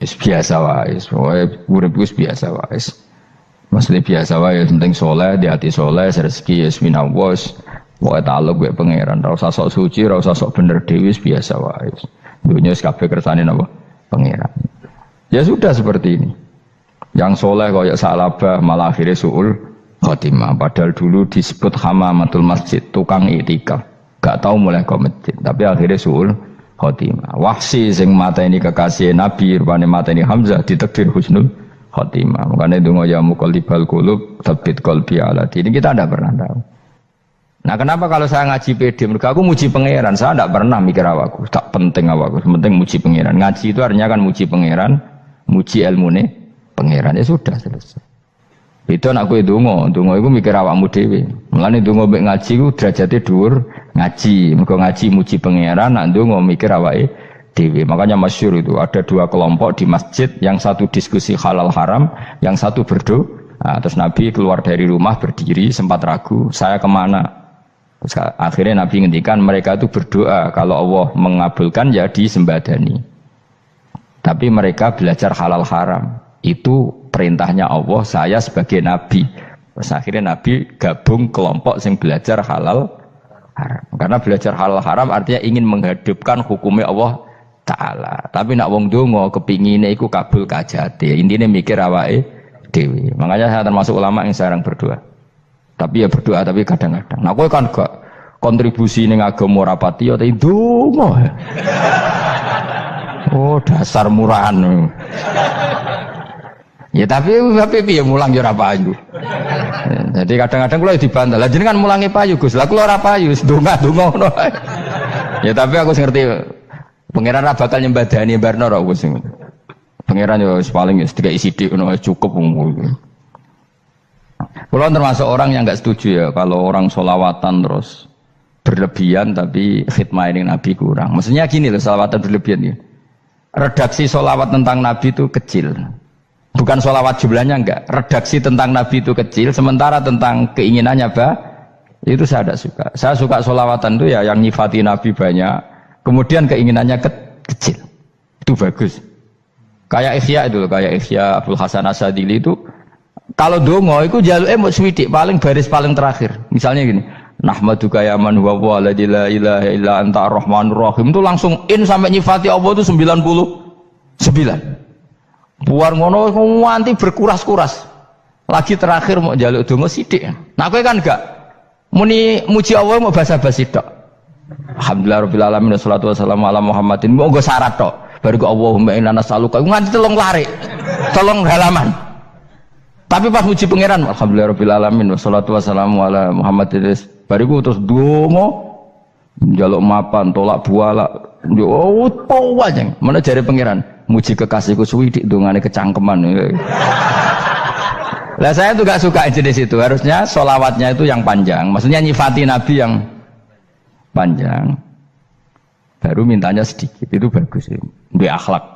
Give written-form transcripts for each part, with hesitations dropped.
Wis biasa wae, urip wis biasa wae. Maksudnya biasa wae, penting soleh, di hati soleh, rezeki wis minawos. Wae taluk wae pangeran, ora usah sok suci, ora usah sok bener dhewe, biasa wae. Dunia wis kabeh kersane napa? Pangeran. Ya sudah seperti ini. Yang soleh kayak Salabah malah akhirnya suul khotimah. Padahal dulu disebut hamamatul masjid, tukang iktikaf. Gak tahu mulai ke masjid, tapi akhirnya suul khotimah. Wahsi sing mata ini kekasih Nabi, rupane mata ini Hamzah ditakdir husnul khotimah. Makanya donga ya muqallibal qulub tsabbit qalbi ala dini. Kita tidak pernah tahu. Nah, kenapa kalau saya ngaji PD? Mereka aku muji pangeran, saya tidak pernah mikir awakku, tak penting awakku, penting muji pangeran. Ngaji itu artinya kan muji pangeran, muji ilmune pangeran, ya sudah selesai. Itu anak gue donga itu mikir awakmu dhewe. Mulane donga mbek ngaji ku derajate dhuwur ngaji. Mergo ngaji muji pangeran, nak donga mikir awake dhewe. Makanya masyhur itu ada dua kelompok di masjid, yang satu diskusi halal haram, yang satu berdoa. Nah, terus Nabi keluar dari rumah berdiri, sempat ragu, saya kemana? Terus akhirnya Nabi ngendikan mereka itu berdoa kalau Allah mengabulkan ya disembadani. Tapi mereka belajar halal haram. Itu perintahnya Allah, saya sebagai Nabi. Terus akhirnya Nabi gabung kelompok yang belajar halal haram. Karena belajar halal haram artinya ingin menghidupkan hukumnya Allah Ta'ala. Tapi nak wong donga kepingine iku kabul kajate. Intine mikir awake dhewe. Makanya saya termasuk ulama yang jarang berdoa. Tapi ya berdoa tapi kadang-kadang. Nah kowe kan gak kontribusi ning agama rapati ya tapi donga. Oh dasar murahan. Ya tapi piye mulang ya ora payu. Jadi kadang-kadang kula dibantah. Lah jenengan mulangi payu Gus. Lah kula ora payu, donga-donga ngono. Ya tapi aku ngerti pangeran ra bakal nyembadani barno ra Gus. Pangeran ya paling sedikit sithik ngono cukup. Kula termasuk orang yang enggak setuju ya kalau orang sholawatan terus berlebihan tapi khidmah ini Nabi kurang. Maksudnya gini loh, sholawatan berlebihan ya. Redaksi sholawat tentang Nabi itu kecil. Bukan sholawat jumlahnya enggak. Redaksi tentang Nabi itu kecil, sementara tentang keinginannya itu saya tidak suka. Saya suka sholawatan itu ya yang nyifati Nabi banyak, kemudian keinginannya kecil. Itu bagus. Kayak Ihya itu, kayak Ihya Abdul Hasan Asadili itu, kalau dongo itu jaluke mau swidik paling baris paling terakhir. Misalnya gini, nahmaduka ya man huwa waladi la ilaha illa anta ar-rahmanur rahim, itu langsung in sampai nyifati Allah itu 99. Buar ngono nganti berkuras-kuras. Lagi terakhir mau jaluk donga sithik. Nah kowe kan enggak muni muji Allah mau basa-basi tok. Alhamdulillah rabbil alamin wassalatu wassalamu ala Muhammadin. Mau nggo syarat tok. Baru ke Allahumma inna nas'aluka nganti telung lari. Telung halaman. Tapi pas muji pangeran alhamdulillah rabbil alamin wassalatu wassalamu ala Muhammadin. Bariku terus donga njaluk mapan tolak buala. Yo opo wae. Mana jare pangeran? Muji kekasihku suwidik dongane kecangkeman. Lah saya tuh gak suka jenis itu. Harusnya sholawatnya itu yang panjang. Maksudnya nyifati Nabi yang panjang. Baru mintanya sedikit. Itu bagus. Itu akhlak.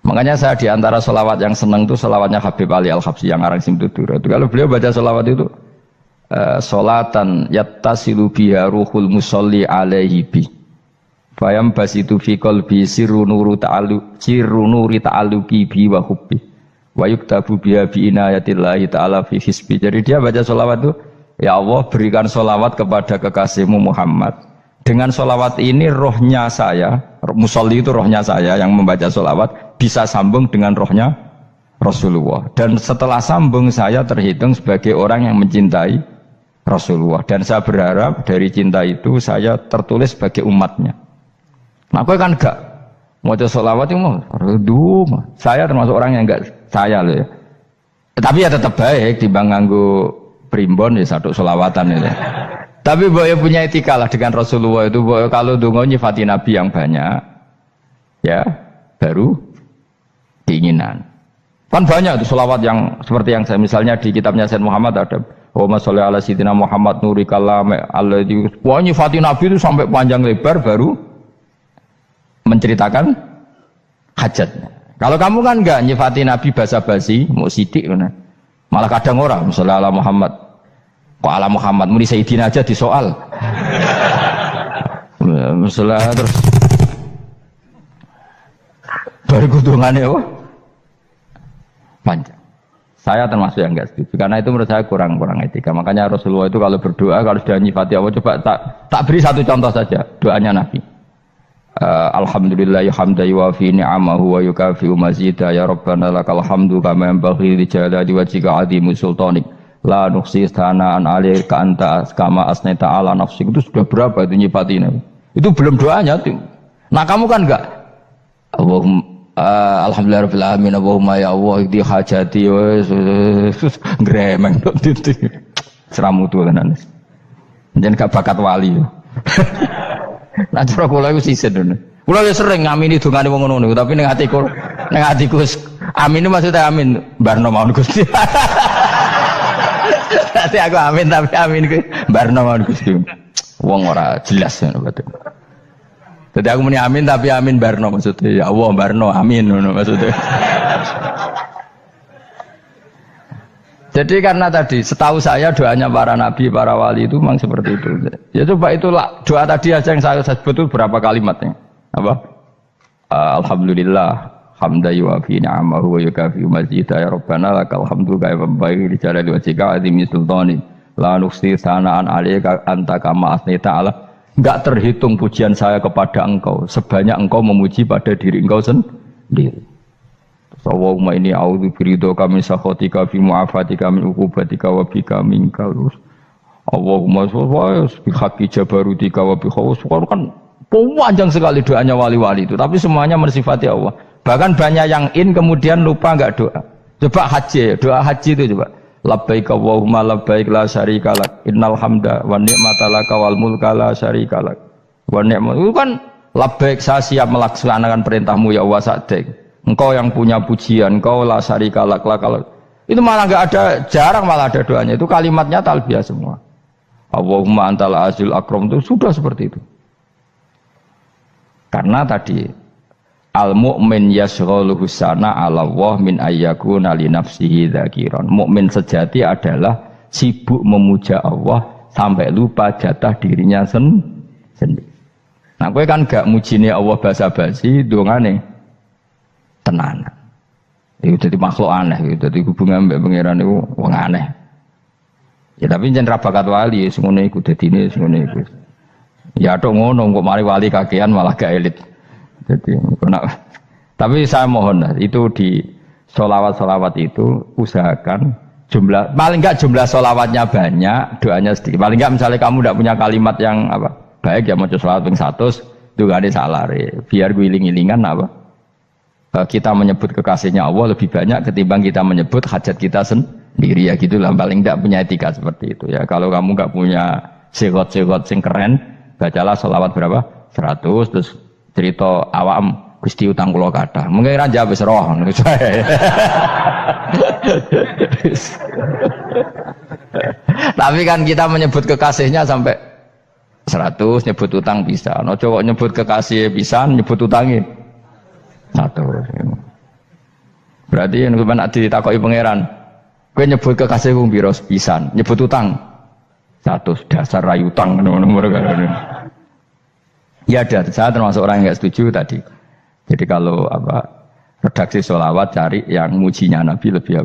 Makanya saya diantara sholawat yang senang itu sholawatnya Habib Ali Al-Habsyi yang arang Simtudur. Kalau beliau baca sholawat itu sholatan yattasilu biha ruhul musolli alaihi bi. Fayam basitu fi qalbi sirru nuri ta'alluqi bi wa hubbi wa yuktabu biha bi inayatillahi ta'ala fi hisbi. Jadi dia baca sholawat itu, ya Allah berikan sholawat kepada kekasihmu Muhammad. Dengan sholawat ini rohnya saya, musolli itu rohnya saya yang membaca sholawat bisa sambung dengan rohnya Rasulullah. Dan setelah sambung saya terhitung sebagai orang yang mencintai Rasulullah. Dan saya berharap dari cinta itu saya tertulis sebagai umatnya. Nah, aku kan enggak mau sholawat itu mau, saya termasuk orang yang enggak saya loh ya. Tapi ya tetap baik dibanding nganggo primbon ya satu sholawatan ya. Tapi boleh punya etika lah dengan Rasulullah itu. Kalau dongo nyifati Nabi yang banyak, ya baru keinginan. Kan banyak tuh sholawat yang seperti yang saya misalnya di kitabnya Sayyid Muhammad ada. Allahumma sholli ala sayyidina Muhammad nuri kalam alladzi. Wah nyifati Nabi itu sampai panjang lebar baru menceritakan hajatnya. Kalau kamu kan enggak nyifati Nabi basa-basi, mau sidik mana? Malah kadang orang, misalnya ala Muhammad, kok ala Muhammad, muni Sayyidina aja disoal. Misalnya terus Baru kudungannya apa? Panjang. Saya termasuk yang enggak setuju karena itu menurut saya kurang etika. Makanya Rasulullah itu kalau berdoa kalau sudah nyifati Allah, coba tak beri satu contoh saja doanya Nabi. Alhamdulillah hamdan yuwafi ni'amahu wa yukafi'u mazidah ya rabbana lakal hamdu kama yanbaghi li jalali wajhika 'azimi sultanik la nuqsi sana'an 'alaika anta kama asnaita 'ala nafsik. Itu sudah berapa itu nyifati Nabi? Itu belum doanya tuh. Nah kamu kan enggak Allahumma alhamdulillahirabbil alamin Allahumma ya Allah di hajati wis gremeng itu seramu tuh tenan. Jangan gak bakat wali. Nah cara kula iku sisen ngono. Kula ya sering ngamini dongane wong ngono tapi ning atiku amin maksudnya amin barno mawon Gusti. Nanti aku amin tapi amin ku barno mawon Gusti. Wong ora jelas ngono betul. Jadi aku muni amin tapi amin barno maksudnya ya Allah barno amin maksudnya. Jadi karena tadi setahu saya doanya para nabi, para wali itu memang seperti itu. Ya coba itulah doa tadi aja yang saya sebut itu berapa kalimatnya? Apa? Alhamdulillah hamdan yuwafi ni'amahu wa yukafi'u mazidah ya rabbana lakal hamdu kama yanbaghi li jalali wajhika 'azimi sultanik la nuqsi sana'an 'alaika anta kama asnaita 'ala. Enggak terhitung pujian saya kepada engkau sebanyak engkau memuji pada diri engkau sendiri. Allahumma inni a'udzu biridhoka min sakhatika fi mu'afatika min uqubatika wa bika minkal. Allahumma sholli bi haqqi jabarutika wa bi khawfika. Kan panjang sekali doanya wali-wali itu, tapi semuanya mensifati Allah. Bahkan banyak yang kemudian lupa enggak doa. Coba haji, doa haji itu coba. Labbaik Allahumma labbaik la syarika lak innal hamda wa ni'mata laka wal mulka la syarika lak wa ni'mat. Itu kan labbaik saya siap melaksanakan perintahmu ya Allah sa'dik. Engkau yang punya pujian, engkau la syarika lak lakal. Itu malah enggak ada, jarang malah ada doanya. Itu kalimatnya talbiyah semua. Allahumma antal azil akram itu sudah seperti itu. Karena tadi al-mu'min yashghaluhu sana 'ala Allah min ayyakuna li nafsihi dzakiran. Mukmin sejati adalah sibuk memuja Allah sampai lupa jatah dirinya sendiri. Nah, kowe kan gak mujine Allah basa-basi, dongane tenanan. Itu dadi makhluk aneh, itu dadi hubungan mbek pangeran iku wong aneh. Ya tapi jen ra bakat wali, ngono iku dadine ngono iku. Ya tok ngono kok mari wali kakean malah gak elit. Jadi, tapi saya mohon itu di sholawat itu usahakan jumlah paling enggak jumlah sholawatnya banyak, doanya sedikit. Paling enggak misalnya kamu tidak punya kalimat yang apa baik ya mau sholawat ping 100 itu gak ada salah biar guling-gilingan apa kita menyebut kekasihnya Allah lebih banyak ketimbang kita menyebut hajat kita sendiri ya gitulah. Paling enggak punya etika seperti itu ya. Kalau kamu enggak punya segot-segot sing keren, bacalah sholawat berapa 100 terus cerita awam Gusti utang kula kathah. Mengke ra jawab wis roh. Tapi kan kita menyebut kekasihnya sampai 100, nyebut utang bisa. No cowok nyebut kekasih bisa, nyebut utangnya 100. Berarti yang sampeyan ditakoki pangeran, kowe nyebut kekasih wong pira pisan, nyebut utang 100 dasar rayu utang ngono-ngono kan. Ya ada, saya termasuk orang yang nggak setuju tadi. Jadi kalau redaksi sholawat cari yang mujinya Nabi lebih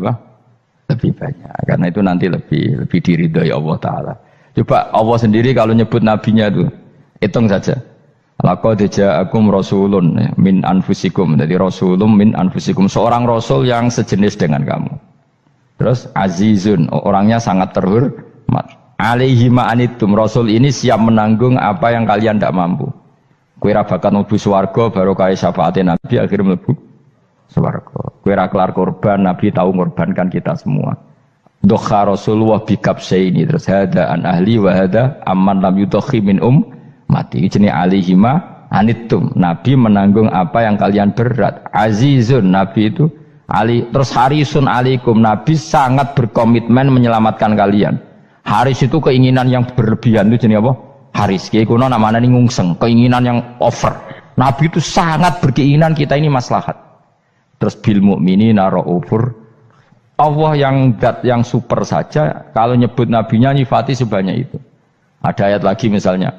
lebih banyak, karena itu nanti lebih diridhoi Allah Taala. Coba Allah sendiri kalau nyebut nabinya itu hitung saja. Laqad ja'akum rasulun min anfusikum. Jadi rasulun min anfusikum, seorang rasul yang sejenis dengan kamu. Terus azizun, orangnya sangat terhormat. Alaihi ma'anitum, rasul ini siap menanggung apa yang kalian tidak mampu. Kowe ra bakal mlebu swarga baru kaya syafaate Nabi akhirnya mlebu swarga. Kowe ra kelar korban, Nabi tahu ngorbankan kita semua. Dokha Rasulullah bikabsaini terus hada an ahli wa hada amman lam yudokhi min mati. Jenenge alihima anittum. Nabi menanggung apa yang kalian berat. Azizun, Nabi itu ali terus harisun alaikum. Nabi sangat berkomitmen menyelamatkan kalian. Haris itu keinginan yang berlebihan itu jenenge apa? Haris, kiai kuno namanya ini ngungseng, keinginan yang over. Nabi itu sangat berkeinginan kita ini maslahat. Terus bil mukminina raufur. Allah yang super saja kalau nyebut nabinya nyifati sebanyak itu. Ada ayat lagi misalnya,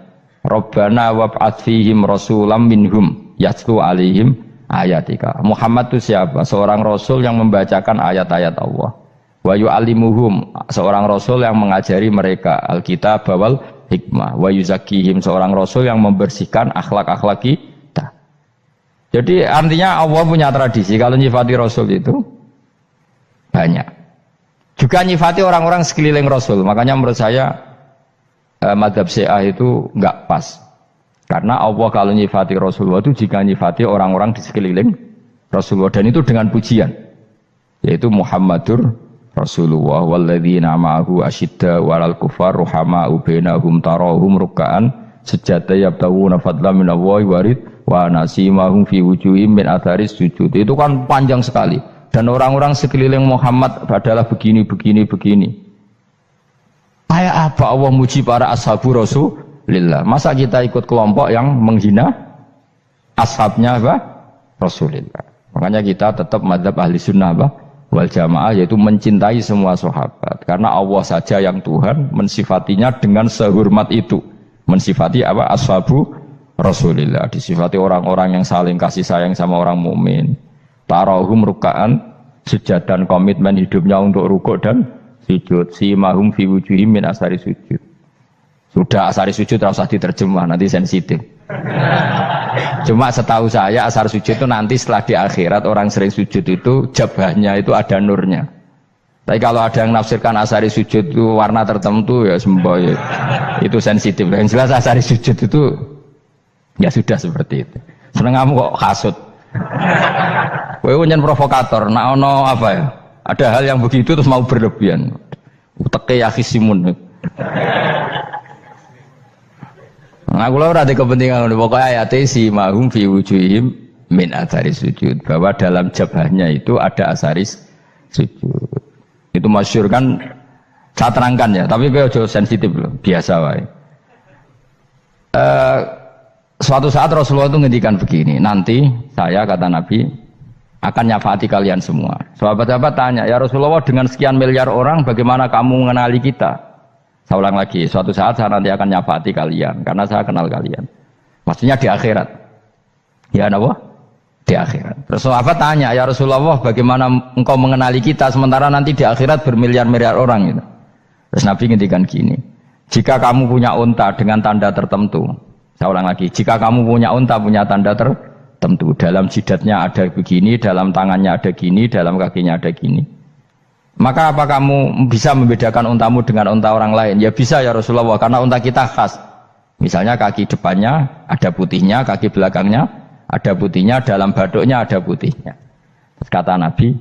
Rabbana wab'ats fihim rasulam minhum yatlu alaihim ayatika. Muhammad itu siapa? Seorang rasul yang membacakan ayat-ayat Allah. Wa yu'allimuhum, seorang rasul yang mengajari mereka alkitab wal hikmah. Wa yuzakkihim, seorang rasul yang membersihkan akhlak-akhlak kita. Jadi artinya Allah punya tradisi kalau nyifati rasul itu banyak. Juga nyifati orang-orang sekeliling rasul. Makanya menurut saya mazhab Syiah itu enggak pas. Karena Allah kalau nyifati Rasulullah itu jika nyifati orang-orang di sekeliling Rasulullah, dan itu dengan pujian, yaitu Muhammadur Rasulullah walladzina ma'ahu asyidda walal kufar ruhama'u bainahum tarahum ruk'an sujada yabtaguna fadlan minallahi warid wa nasimahum fi wujuhim min atharis sujud. Itu kan panjang sekali, dan orang-orang sekeliling Muhammad adalah begini. Kayak apa Allah muji para ashabu Rasulillah? Masa kita ikut kelompok yang menghina ashabnya apa? Rasulillah. Makanya kita tetap mazhab ahli sunnah apa? Wal jamaah, yaitu mencintai semua sahabat. Karena Allah saja yang Tuhan mensifatinya dengan sehormat itu. Mensifati apa? Ashabu Rasulillah. Disifati orang-orang yang saling kasih sayang sama orang mukmin. Tarahum ruka'an, sujud dan komitmen hidupnya untuk rukuk dan sujud. Simahum fi wujuhim min asari sujud. Sudah asari sujud harus diterjemah, nanti sensitif. Cuma setahu saya asar sujud itu nanti setelah di akhirat orang sering sujud itu jabahnya itu ada nurnya. Tapi kalau ada yang nafsirkan asari sujud itu warna tertentu ya semboy, itu sensitif. Yang jelas asari sujud itu ya sudah seperti itu. Seneng kamu kok hasut. Kowe nyen provokator, nak ono apa ya? Ada hal yang begitu terus mau berlebihan. Uteke ya khisimun. Aku ora ada kepentingan pokoknya ayat si mahum fi wujuhim min athari sujud, bahwa dalam jabahnya itu ada asaris sujud. Itu masyhur kan, saya terangkan ya, tapi kowe aja sensitif loh, biasa wae. Suatu saat Rasulullah itu ngendikan begini, nanti saya kata Nabi akan nyafaati kalian semua. Sahabat-sahabat tanya, ya Rasulullah dengan sekian miliar orang bagaimana kamu mengenali kita? Saya ulang lagi, suatu saat saya nanti akan nyafaati kalian, karena saya kenal kalian. Maksudnya di akhirat. Ya Allah, di akhirat. Terus sahabat tanya, ya Rasulullah bagaimana engkau mengenali kita, sementara nanti di akhirat bermiliar-miliar orang gitu. Terus Nabi ngendikan gini, jika kamu punya unta dengan tanda tertentu, saya ulang lagi, jika kamu punya unta punya tanda tertentu, dalam jidatnya ada begini, dalam tangannya ada gini, dalam kakinya ada gini, maka apa kamu bisa membedakan untamu dengan unta orang lain? Ya bisa ya Rasulullah, karena unta kita khas. Misalnya kaki depannya ada putihnya, kaki belakangnya ada putihnya, dalam baduknya ada putihnya. Terus kata Nabi,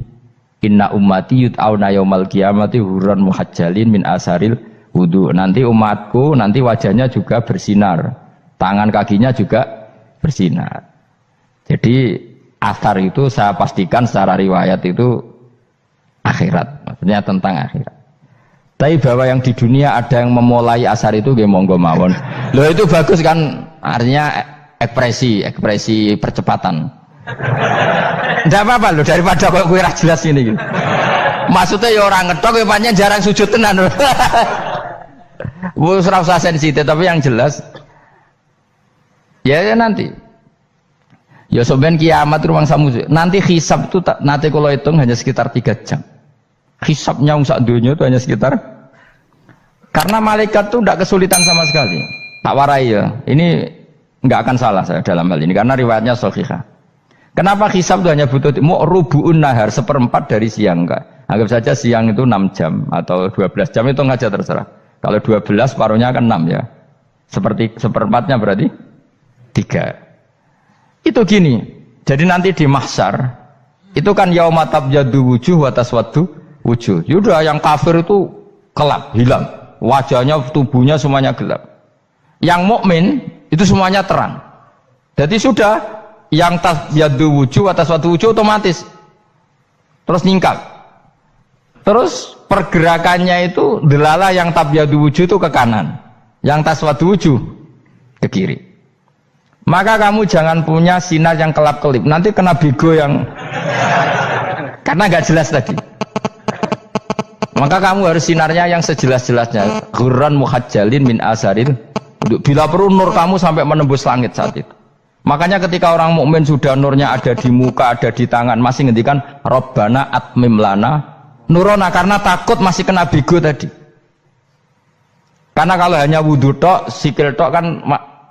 inna ummati yud'auna yaumal qiyamati hurran muhajjalin min asaril wudu. Nanti umatku nanti wajahnya juga bersinar, tangan kakinya juga bersinar. Jadi asar itu saya pastikan secara riwayat itu akhirat, maksudnya tentang akhirat. Tapi bahwa yang di dunia ada yang memulai asar itu nggih monggo mawon. Loh itu bagus kan, artinya ekspresi percepatan. Ndak apa-apa loh, daripada kok kowe ra jelas ini gitu. Maksudnya ya orang ngetok ya pancen jarang sujud tenan. Wis ora usah sensitif, tapi yang jelas ya nanti. Ya sampean kiamat ruang samu. Nanti hisab itu nanti kalau hitung hanya sekitar 3 jam. Hisabnya sak dunia itu hanya sekitar, karena malaikat itu tidak kesulitan sama sekali. Tak warai ya, ini nggak akan salah saya dalam hal ini karena riwayatnya sahihah. Kenapa hisab itu hanya butuh rubu'un nahar, 1/4 dari siang enggak? Anggap saja siang itu 6 jam atau 12 jam, itu aja terserah. Kalau 12 paruhnya kan 6 ya. Seperti 1/4-nya berarti 3. Itu gini. Jadi nanti di mahsyar itu kan yauma tabyaddu wujuh wa taswaddu wujuh. Yaudah yang kafir itu gelap, hilang. Wajahnya, tubuhnya semuanya gelap. Yang mukmin itu semuanya terang. Jadi sudah yang tabyaddu wujuh wa taswaddu wujuh otomatis terus nyingkap. Terus pergerakannya itu delala yang tabyaddu wujuh itu ke kanan, yang taswaddu wujuh ke kiri. Maka kamu jangan punya sinar yang kelap-kelip, nanti kena bego yang karena nggak jelas tadi. Maka kamu harus sinarnya yang sejelas-jelasnya. Ghurran muhajjalin min asaril. Bila perlu nur kamu sampai menembus langit saat itu. Makanya ketika orang mukmin sudah nurnya ada di muka, ada di tangan, masih ngendikan Rabbana atmim lana nurona, karena takut masih kena bigo tadi. Karena kalau hanya wudhu tok, sikil tok kan,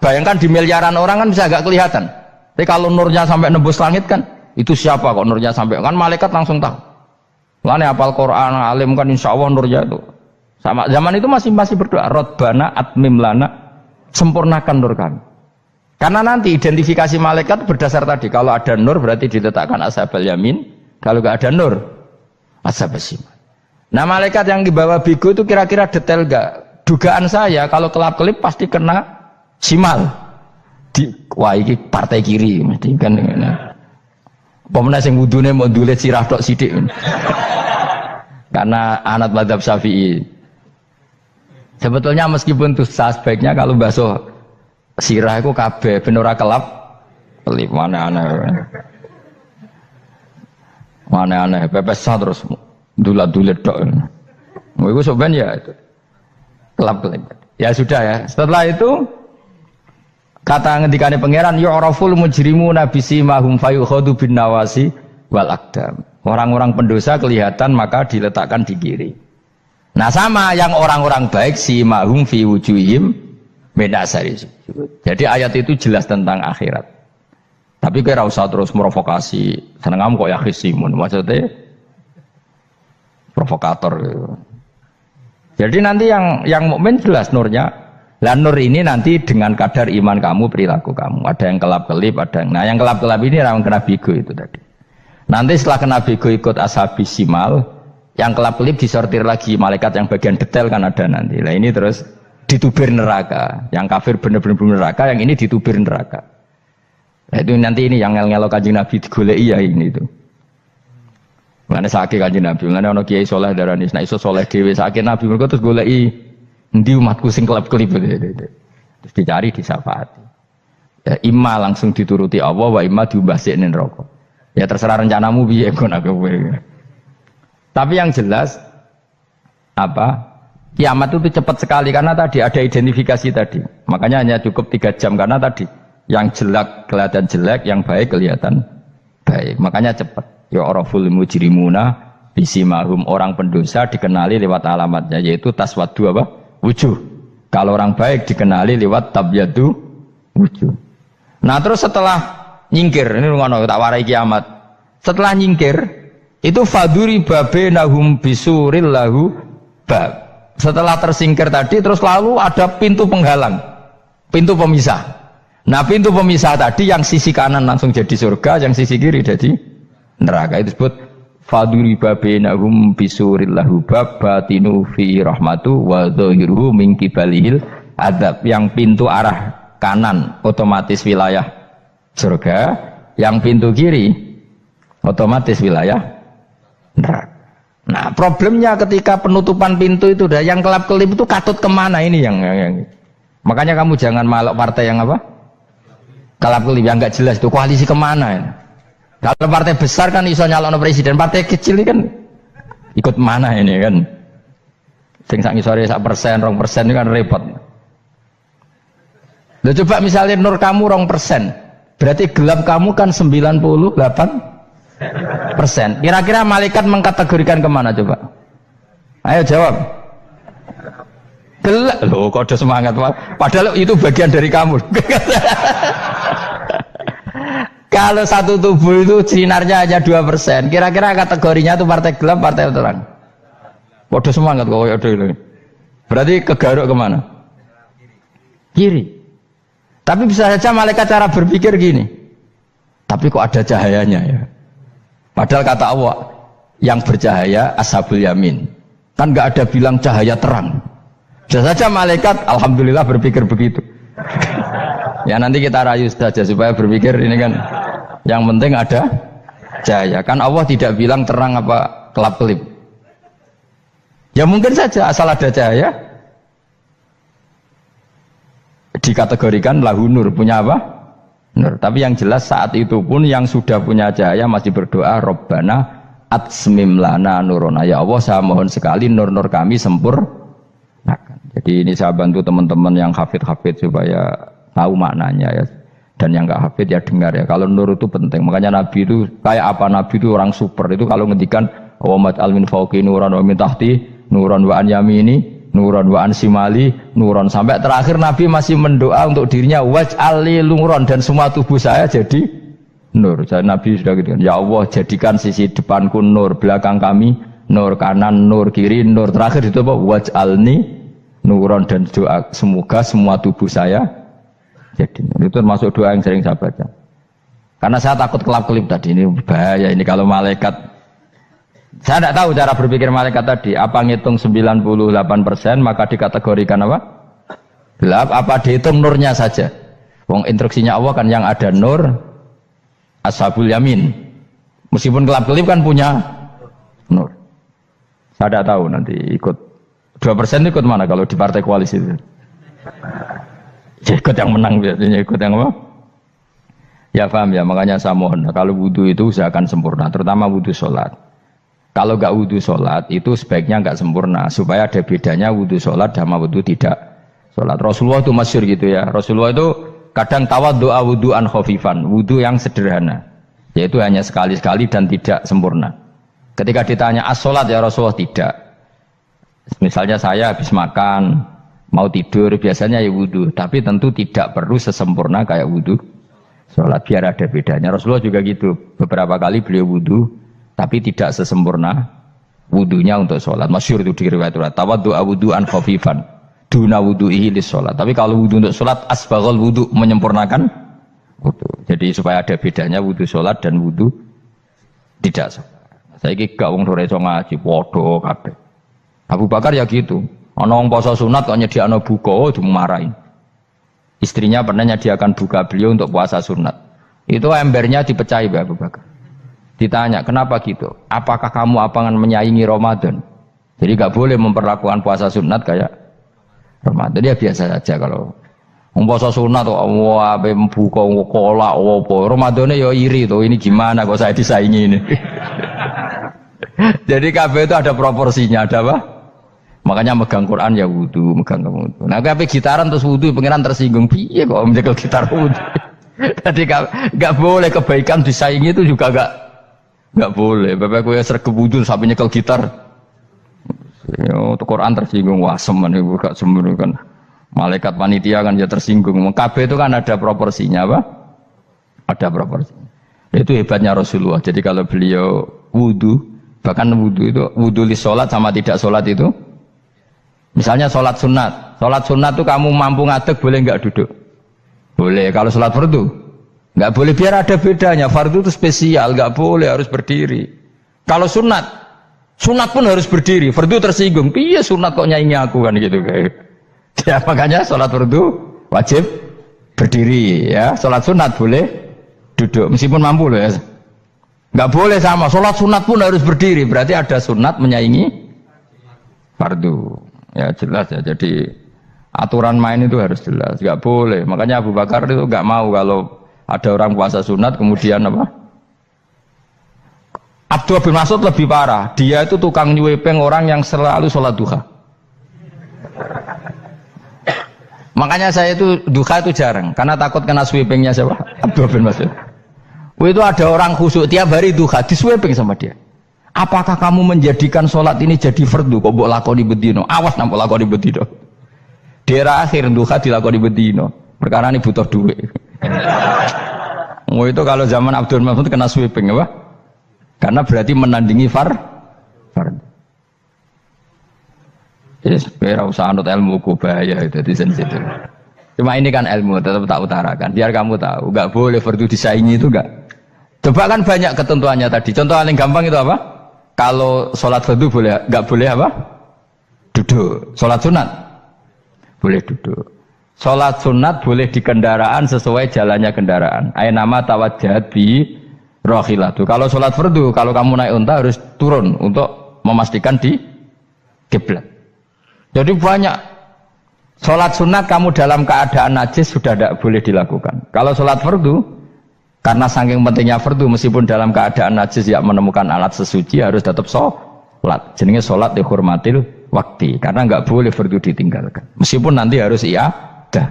bayangkan di miliaran orang kan bisa agak kelihatan. Tapi kalau nurnya sampai nembus langit kan, itu siapa kok nurnya sampai, kan malaikat langsung tahu. Lane hafal Quran, alim kan insya Allah nurnya itu. Sama zaman itu masih berdoa, Rabbana atmim lana, sempurnakan nur kami. Karena nanti identifikasi malaikat berdasar tadi, kalau ada nur berarti diletakkan ashabal yamin, kalau nggak ada nur ashabal shimal. Nah malaikat yang dibawa bigo itu kira-kira detail nggak? Dugaan saya kalau kelap-kelip pasti kena shimal. Wah ini partai kiri mesti kan. Pemenang yang wudhunya mau dulet sirah tok sidik. Karena anak madzhab Syafi'i. Sebetulnya meskipun itu sebaiknya kalau basuh sirah itu kabeh ben ora kelip mana aneh pepes terus dulat-dulet tok. Iku soben ya itu. Kelip. Ya sudah ya. Setelah itu kata ngendikane pangeran yu'raful mujrimuna bisimahum fayukhadu bin nawasi wal aqdam. Orang-orang pendosa kelihatan maka diletakkan di kiri. Nah sama yang orang-orang baik simahum fi wujuhihim Menasari. Jadi ayat itu jelas tentang akhirat. Tapi kira usah terus provokasi. Seneng kamu kok ya khisimun. Maksudnya provokator. Gitu. Jadi nanti yang mukmin jelas nurnya. Lah nur ini nanti dengan kadar iman kamu, perilaku kamu. Ada yang kelap-kelip, ada yang. Nah yang kelap-kelip ini orang kena bigo itu tadi. Nanti setelah kena bigo ikut ashabis simal, yang kelap-kelip disortir lagi malaikat yang bagian detail kan ada nanti. Nah ini terus ditubir neraka, yang kafir bener-bener neraka, yang ini ditubir neraka. Nah, itu nanti ini yang ngel-ngelok Kanjeng Nabi digoleki ya ini itu. Mana sakit Kanjeng Nabi, mana ono kiai soleh darani, nek iso soleh dhewe sakit Nabi mergo terus goleki endi umatku sing kelep-kelip terus dicari disyafaati. Ya imma langsung dituruti Allah, wa imma diumbasine neraka. Ya terserah rencanamu piye kon aku. Tapi yang jelas apa? Kiamat itu cepat sekali karena tadi ada identifikasi tadi. Makanya hanya cukup 3 jam karena tadi yang jelek kelihatan jelek, yang baik kelihatan baik. Makanya cepat. Ya araful mujrimuna bisimahum, orang pendosa dikenali lewat alamatnya yaitu taswaddu apa? Wujuh. Kalau orang baik dikenali lewat tabyadu wujuh. Nah, terus setelah nyingkir, ini ngono tak warai kiamat. Setelah nyingkir itu faduri babenahum bisuril lahu bab. Setelah tersingkir tadi terus lalu ada pintu penghalang, pintu pemisah. Nah pintu pemisah tadi yang sisi kanan langsung jadi surga, yang sisi kiri jadi neraka. Itu disebut faduri babenahum bisuril lahu bab batinu fi rahmatu wa dhahiruhu min qibalihil adzab. Yang pintu arah kanan otomatis wilayah surga, yang pintu kiri otomatis wilayah neraka. Nah problemnya ketika penutupan pintu itu dah yang kelap-kelip itu katut kemana ini yang makanya kamu jangan malok partai yang apa kelap-kelip yang nggak jelas itu koalisi kemana ya? Kalau partai besar kan iso nyalon presiden, partai kecil ini kan ikut mana ini kan sing sak ngisore 1%, 2% ini kan repot. Loh coba misalnya nur kamu 2%, berarti gelap kamu kan 98%. Kira-kira malaikat mengkategorikan kemana coba? Ayo jawab. Gelap. Loh kode semangat Pak. Padahal itu bagian dari kamu. Kalau satu tubuh itu sinarnya hanya 2%, kira-kira kategorinya itu partai gelap, partai terang. Kode semangat kok ini. Berarti kegaruk kemana? Kiri. Tapi bisa saja malaikat cara berpikir gini. Tapi kok ada cahayanya ya? Padahal kata Allah yang bercahaya ashabul yamin. Kan nggak ada bilang cahaya terang. Bisa saja malaikat alhamdulillah berpikir begitu. Ya nanti kita rayu saja supaya berpikir ini kan yang penting ada cahaya. Kan Allah tidak bilang terang apa kelap-kelip. Ya mungkin saja asal ada cahaya dikategorikan lahu nur, punya apa? Nur. Tapi yang jelas saat itu pun yang sudah punya cahaya masih berdoa Rabbana atsmim lana nurona. Ya Allah saya mohon sekali nur-nur kami sempurnakan. Jadi ini saya bantu teman-teman yang hafid-hafid supaya tahu maknanya ya. Dan yang nggak hafid ya dengar ya. Kalau nur itu penting. Makanya Nabi itu kayak apa? Nabi itu orang super. Itu kalau ngendikan wamat al min fauqi nuran wa min tahti nuran wa an yamini nuran wa an simali nuran, sampai terakhir Nabi masih mendoa untuk dirinya waj'al li nuran, dan semua tubuh saya jadi nur. Jadi Nabi sudah gitu kan. Ya Allah, jadikan sisi depanku nur, belakang kami nur, kanan nur, kiri nur. Terakhir itu apa? Waj'alni nuran, dan doa semoga semua tubuh saya jadi nur. Itu termasuk doa yang sering saya baca. Karena saya takut kelap-kelip tadi, ini bahaya ini kalau malaikat. Saya tidak tahu cara berpikir malaikat tadi. Apa ngitung 98% maka dikategorikan apa? Gelap. Apa dihitung nurnya saja? Wong instruksinya Allah kan yang ada nur ashabul yamin. Meskipun kelap-kelip kan punya nur. Saya tidak tahu nanti ikut 2% ikut mana kalau di partai koalisi itu. Ya, ikut yang menang biasanya, ikut yang apa? Ya paham ya, makanya saya mohon. Kalau wudhu itu usahakan sempurna, terutama wudhu sholat. Kalau nggak wudhu sholat itu sebaiknya nggak sempurna, supaya ada bedanya wudhu sholat sama wudhu tidak sholat. Rasulullah itu masyhur gitu ya. Rasulullah itu kadang tawaddu'a wudhu'an khafifan, wudhu yang sederhana, yaitu hanya sekali-sekali dan tidak sempurna. Ketika ditanya as-sholat ya Rasulullah, tidak. Misalnya saya habis makan, mau tidur, biasanya ya wudhu, tapi tentu tidak perlu sesempurna kayak wudhu sholat, biar ada bedanya. Rasulullah juga gitu, beberapa kali beliau wudhu tapi tidak sesempurna wudhunya untuk sholat. Masyhur itu di riwayat tawaddu'a wudhu'an khafifan duna wudhu'ihi lis sholat. Tapi kalau wudhu untuk sholat asbaghal wudhu, menyempurnakan wudhu. Jadi supaya ada bedanya wudhu sholat dan wudhu tidak sholat. Saya gak wong sore iso ngaji podo kabeh. Abu Bakar ya gitu. Ana wong poso sunat kok nyediakno buka dimarahin. Istrinya pernah nyediakan buka beliau untuk puasa sunat. Itu embernya dipecahi Abu Bakar. Ditanya, kenapa gitu? Apakah kamu akan menyaingi Ramadan? Jadi gak boleh memperlakukan puasa sunat kayak Ramadan. Ya biasa saja kalau puasa sunat tuh wah buka kolak apa. Ramadannya ya iri tuh, ini gimana kok saya disaingi ini. Jadi kabeh itu ada proporsinya, ada apa? Makanya megang Quran ya wudu, megang wudu. Nah kabeh gitaran terus wudu, pengiran tersinggung. Piye kok menjegal gitar wudu? Jadi gak boleh kebaikan disaingi, itu juga gak boleh. Bapak gue sergap wudu sampai nyekel gitar. Yo Quran tersinggung, wah semen ibu gak semen kan. Malaikat panitia kan ya tersinggung. Kabeh itu kan ada proporsinya apa? Ada proporsinya. Itu hebatnya Rasulullah. Jadi kalau beliau wudu, bahkan wudu itu wudu li sholat sama tidak sholat itu. Misalnya sholat sunat itu kamu mampu ngadeg boleh nggak duduk? Boleh. Kalau sholat fardu nggak boleh, biar ada bedanya. Fardu itu spesial, nggak boleh, harus berdiri. Kalau sunat pun harus berdiri. Fardu tersinggung, iya sunat kok nyaingi aku kan gitu kayak. Ya makanya sholat fardu wajib berdiri ya. Sholat sunat boleh duduk meskipun mampu loh ya. Nggak boleh sama. Sholat sunat pun harus berdiri. Berarti ada sunat menyaingi fardu. Ya jelas ya, jadi aturan main itu harus jelas, nggak boleh. Makanya Abu Bakar itu nggak mau kalau ada orang puasa sunat kemudian apa? Abdullah bin Mas'ud lebih parah, dia itu tukang nyuwepeng orang yang selalu sholat duha. Makanya saya itu duha itu jarang, karena takut kena sweepingnya siapa? Abdullah bin Mas'ud. Itu ada orang khusyuk tiap hari duha, diswepeng sama dia. Apakah kamu menjadikan sholat ini jadi fardu? Kok mbok lakoni bedino? Awas nampak lakoni bedino. Daerah akhir duha dilakoni bedino. Perkara ini butuh duit. Itu kalau zaman Abdul Mahmud kena sweeping apa? Karena berarti menandingi fardu. Yes, biar usah anut ilmu ku bahaya itu di sensitif. Cuma ini kan ilmu tetap tak utarakan. Biar kamu tahu, nggak boleh fardu disaingi itu nggak. Coba kan banyak ketentuannya tadi. Contoh paling gampang itu apa? Kalau sholat fardu boleh, nggak boleh apa? Duduk. Sholat sunat boleh duduk. Sholat sunat boleh di kendaraan sesuai jalannya kendaraan. Ainama tawajjahat bi rohilatu. Kalau sholat fardu, kalau kamu naik unta harus turun untuk memastikan di kiblat. Jadi banyak sholat sunat kamu dalam keadaan najis sudah tidak boleh dilakukan. Kalau sholat fardu, karena saking pentingnya fardu, meskipun dalam keadaan najis ya menemukan alat sesuci harus tetap sholat. Jenenge sholat dihormatil waktu, karena nggak boleh fardu ditinggalkan. Meskipun nanti harus iadah.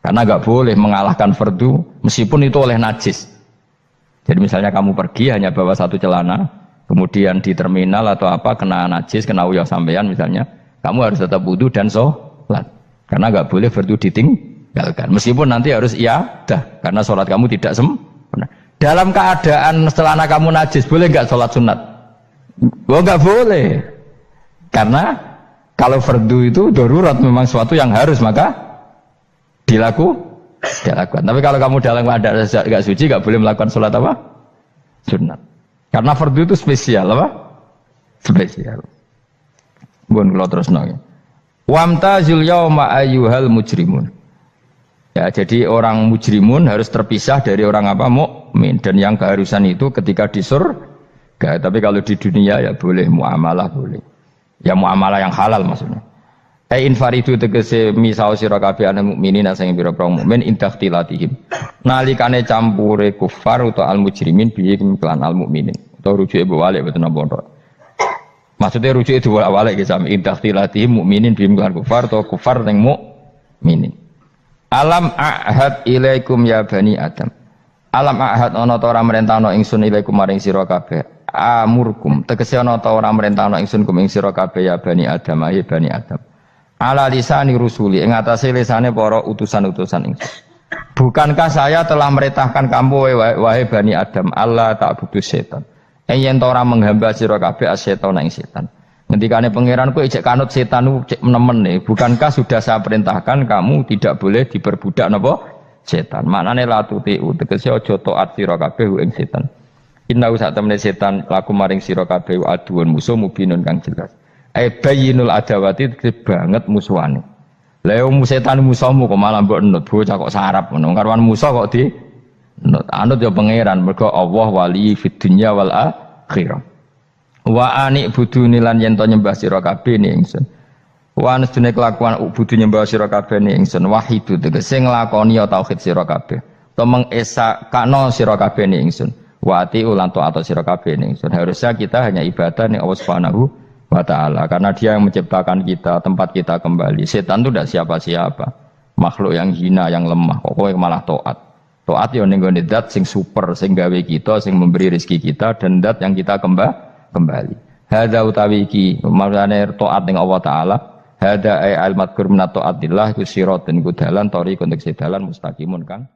Karena nggak boleh mengalahkan fardu meskipun itu oleh najis. Jadi misalnya kamu pergi hanya bawa satu celana, kemudian di terminal atau apa kena najis, kena uyah sampean misalnya, kamu harus tetap wudu dan sholat. Karena nggak boleh fardu ditinggalkan. Meskipun nanti harus dah, karena sholat kamu tidak sempurna. Dalam keadaan celana kamu najis, boleh nggak sholat sunat? Oh nggak boleh. Karena kalau fardu itu darurat memang suatu yang harus maka dilakukan. Tapi kalau kamu dalam keadaan nggak suci, nggak boleh melakukan sholat apa? Sunat. Karena fardu itu spesial apa? Spesial. Bukan kalau terus nanya. Wamtazul yauma ayyuhal mujrimun. Ya, jadi orang mujrimun harus terpisah dari orang apa? Mukmin. Dan yang keharusan itu ketika di surga. Tapi kalau di dunia ya boleh muamalah boleh. Ya muamalah yang halal maksudnya. Infaridu tegese misau sira kabeh ana mukminin sing pira-pira mukmin indahtilatihim. Nalikane campure kufar utawa al mujrimin bi iklan al mukminin. Utawa rujuke balik boten napa. Maksudnya rujuke diwalek ge sami indahtilatihim mukminin bi iklan kufar utawa kufar ning mukminin. Alam ahad ilaikum ya bani Adam. Alam ahad ana ta ora merentano ingsun ilaikum maring sira kabeh. Amurkum tegese ana ta ora merentano ingsun kum ing sira kabeh ya bani Adam ya bani Adam. Ala lisani rusuli ing atase lisane para utusan-utusan ingsun. Bukankah saya telah merintahkan kamu wahai Bani Adam Allah ta'budu setan. Yen ora menghamba sira kabeh as-setan ing setan. Ngendikane pangeran kowe ijek kanut setan cek nemen nih. Bukankah sudah saya perintahkan kamu tidak boleh diperbudak napa setan. Maknane la tutiu tegese aja taat sira kabeh ing setan. Inna sak temene setan laku maring sira kabeh aduun musuh mubinun kang jelas. Bayinul adawati banget musuhane. Lah setan musuhmu kok malah mbok nut bocah kok sarap ngono. Karuan musuh kok di nut. Anut ya pangeran mergo Allah wali fid dunya wal akhirah. Wa ani buduni lan yen to nyembah sira kabeh ni ingsun. Wa anestune kelakuan budu nyembah sira kabeh ni ingsun wahidu tegese nglakoni tauhid sira kabeh. To mengesakno sira kabeh ni ingsun. Wa ati ulan to atau sira kabeh ni ingsun. Harusnya kita hanya ibadah ning Allah Subhanahu wa ta'ala karena dia yang menciptakan kita, tempat kita kembali. Setan itu tidak siapa-siapa, makhluk yang hina, yang lemah. Pokoknya malah taat ya ning gone zat sing super, sing gawe kita, sing memberi rezeki kita dan zat yang kita kembali. Hadza utawi iki maknane taat ning Allah taala. Hadza ay al madkur min taatillah ku siratun ku dalan tori untuk sedalan mustaqimun kang